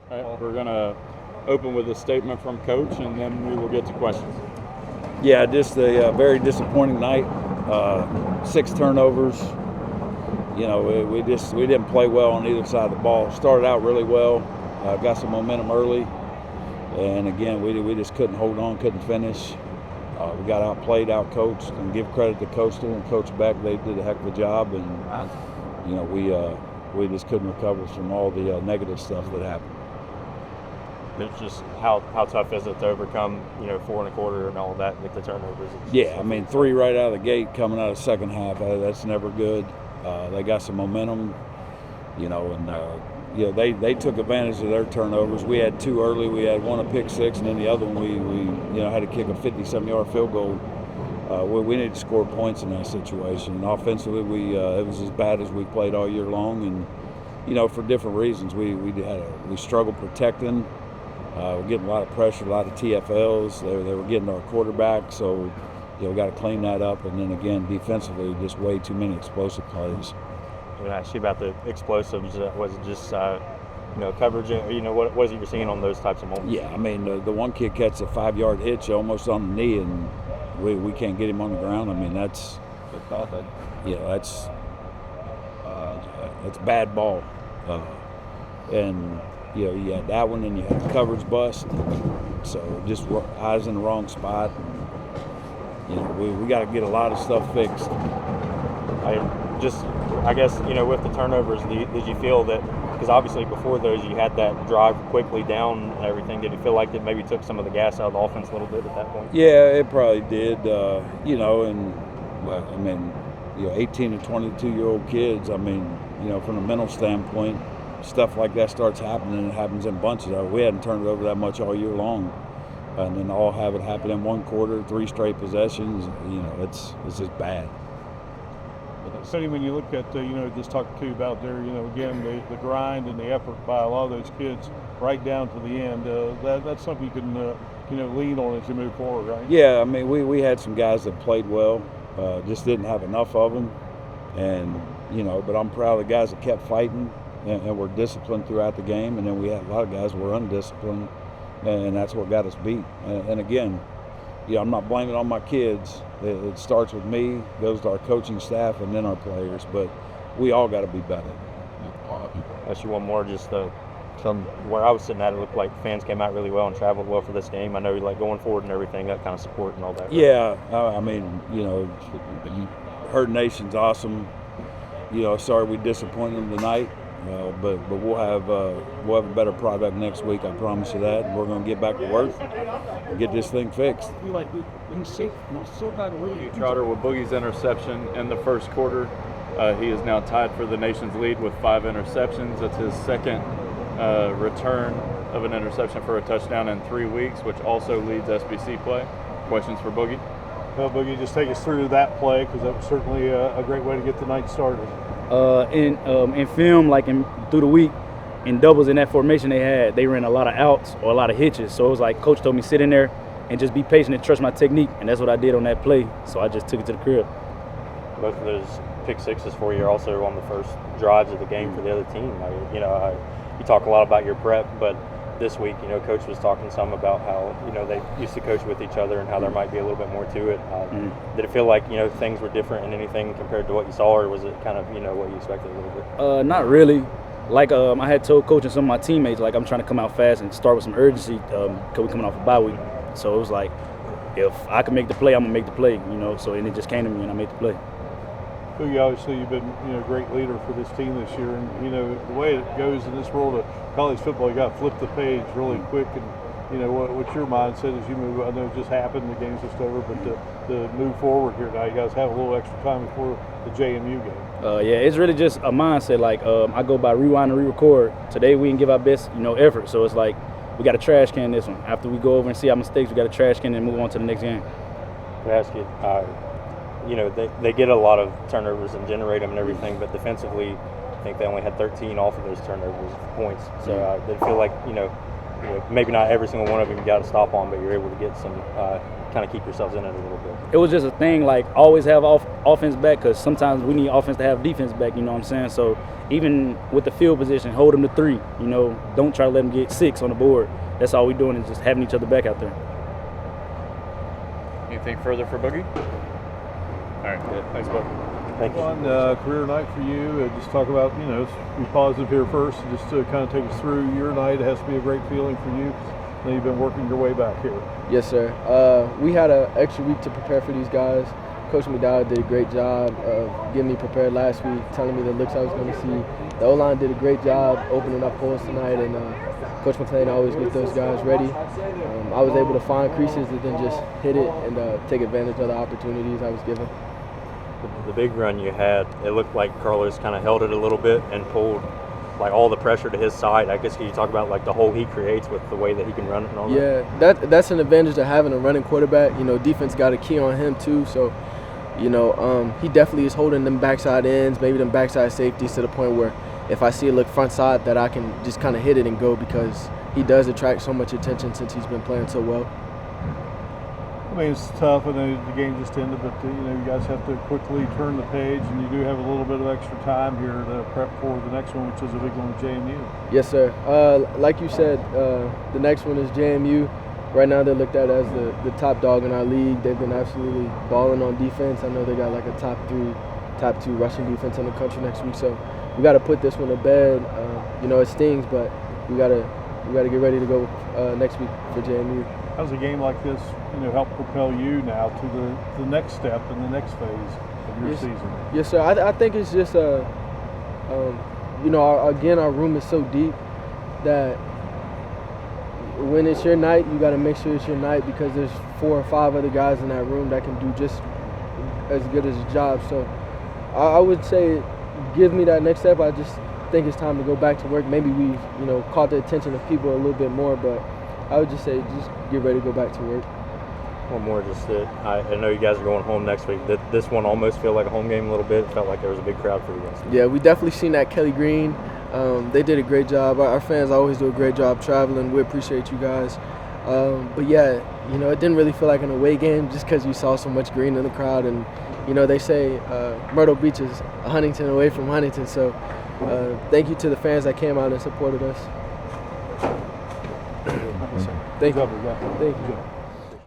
All right, we're going to open with a statement from Coach, and then we will get to questions. Yeah, just a very disappointing night. 6 turnovers. You know, we didn't play well on either side of the ball. Started out really well, got some momentum early, and again we just couldn't hold on, couldn't finish. We got outplayed, outcoached, and give credit to Coastal and Coach Beck. They did a heck of a job, and you know we just couldn't recover from all the negative stuff that happened. It's just how tough is it to overcome, 4 1/4 and all of that with the turnovers? Yeah, I mean 3 right out of the gate coming out of the second half. That's never good. They got some momentum, and they took advantage of their turnovers. We had 2 early. We had one a pick six, and then the other one we had to kick a 57-yard field goal. We needed to score points in that situation. And offensively, it was as bad as we played all year long, and for different reasons. We struggled protecting. We're getting a lot of pressure, a lot of TFLs. They were getting our quarterback, so we got to clean that up. And then again, defensively, just way too many explosive plays. I'm going to ask you about the explosives. Was it just coverage? What was it you're seeing on those types of moments? Yeah, I mean the one kid catches a 5-yard hitch almost on the knee, and we can't get him on the ground. I mean that's bad ball, and you had that one, and you had the coverage bust. So just eyes in the wrong spot. We got to get a lot of stuff fixed. I guess with the turnovers, did you feel that, because obviously before those you had that drive quickly down and everything, did you feel like it maybe took some of the gas out of the offense a little bit at that point? Yeah, it probably did. 18 and 22-year-old kids, from a mental standpoint, stuff like that starts happening, and it happens in bunches. We hadn't turned it over that much all year long, and then all have it happen in one quarter, 3 straight possessions. It's just bad. Sonny, when you look at, just talking to you about there, again, the grind and the effort by a lot of those kids right down to the end, that's something you can, lean on as you move forward, right? Yeah, I mean, we had some guys that played well, just didn't have enough of them. And, but I'm proud of the guys that kept fighting and were disciplined throughout the game. And then we had a lot of guys who were undisciplined, and that's what got us beat. And again, I'm not blaming it on my kids. It starts with me, goes to our coaching staff, and then our players. But we all got to be better. Ask you one more. Just from where I was sitting at, it looked like fans came out really well and traveled well for this game. I know you like going forward and everything, that kind of support and all that. Yeah, Herd Nation's awesome. Sorry we disappointed them tonight. But we'll have a better product next week. I promise you that. We're going to get back to work and get this thing fixed. Trotter with Boogie's interception in the first quarter. He is now tied for the nation's lead with 5 interceptions. That's his second return of an interception for a touchdown in 3 weeks, which also leads SBC play. Questions for Boogie? Well, Boogie, just take us through that play, because that was certainly a great way to get the night started. In film, through the week, in doubles in that formation they ran a lot of outs or a lot of hitches. So it was like Coach told me sit in there and just be patient and trust my technique, and that's what I did on that play. So I just took it to the crib. Both of those pick sixes for you are also on the first drives of the game for the other team. You talk a lot about your prep, but this week, Coach was talking some about how, they used to coach with each other and how there might be a little bit more to it. Did it feel like, things were different in anything compared to what you saw, or was it kind of, what you expected a little bit? Not really. I had told Coach and some of my teammates, I'm trying to come out fast and start with some urgency because we're coming off a bye week. So it was like, if I can make the play, I'm going to make the play, So, and it just came to me and I made the play. Boogie, obviously you've been a great leader for this team this year, and the way it goes in this world of college football, you got to flip the page really quick. And what's your mindset as you move? I know it just happened, the game's just over, but to move forward here now, you guys have a little extra time before the JMU game. Yeah, it's really just a mindset. I go by rewind and re-record. Today we didn't give our best, effort. So it's like we got to trash can this one. After we go over and see our mistakes, we got to trash can and move on to the next game. Can I ask you? They get a lot of turnovers and generate them and everything, but defensively, I think they only had 13 off of those turnovers points. So they feel like, maybe not every single one of them you got to stop on, but you're able to get some kind of keep yourselves in it a little bit? It was just a thing, like always have offense back, because sometimes we need offense to have defense back, you know what I'm saying? So even with the field position, hold them to 3, you know, don't try to let them get 6 on the board. That's all we're doing is just having each other back out there. Anything further for Boogie? All right, good. Thanks, Bud. Thank you. On career night for you, just talk about, you know, be positive here first, and just to kind of take us through your night. It has to be a great feeling for you. Now you've been working your way back here. Yes, sir. We had an extra week to prepare for these guys. Coach McDowell did a great job of getting me prepared last week, telling me the looks I was going to see. The O-line did a great job opening up holes tonight, and Coach McClain always gets those guys ready. I was able to find creases and then just hit it and take advantage of the opportunities I was given. The big run you had, it looked like Carlos kind of held it a little bit and pulled like all the pressure to his side. I guess can you talk about like the hole he creates with the way that he can run it and all that? Yeah, that's an advantage of having a running quarterback. You know, defense got a key on him too, so you know, he definitely is holding them backside ends, maybe them backside safeties to the point where if I see it look front side that I can just kind of hit it and go, because he does attract so much attention since he's been playing so well. I mean, it's tough. I know the game just ended, but you know, you guys have to quickly turn the page, and you do have a little bit of extra time here to prep for the next one, which is a big one with JMU. Yes, sir. Like you said, the next one is JMU. Right now, they're looked at as the top dog in our league. They've been absolutely balling on defense. I know they got like a top 2 rushing defense in the country next week. So we got to put this one to bed. You know, it stings, but we got to get ready to go next week for JMU. How's a game like this, you know, help propel you now to the next step and the next phase of your season? Yes, sir. I think it's just you know, our room is so deep that when it's your night, you got to make sure it's your night, because there's 4 or 5 other guys in that room that can do just as good as a job. So I would say, give me that next step. I just think it's time to go back to work. Maybe we've, you know, caught the attention of people a little bit more, but I would just say just get ready to go back to work. One more, just that I know you guys are going home next week. Did this one almost feel like a home game a little bit? It felt like there was a big crowd for you guys. Yeah, we definitely seen that. Kelly Green, they did a great job. Our fans always do a great job traveling. We appreciate you guys. But yeah, you know, it didn't really feel like an away game just because you saw so much green in the crowd. And, you know, they say Myrtle Beach is Huntington away from Huntington. So thank you to the fans that came out and supported us. Thank you. Thank you.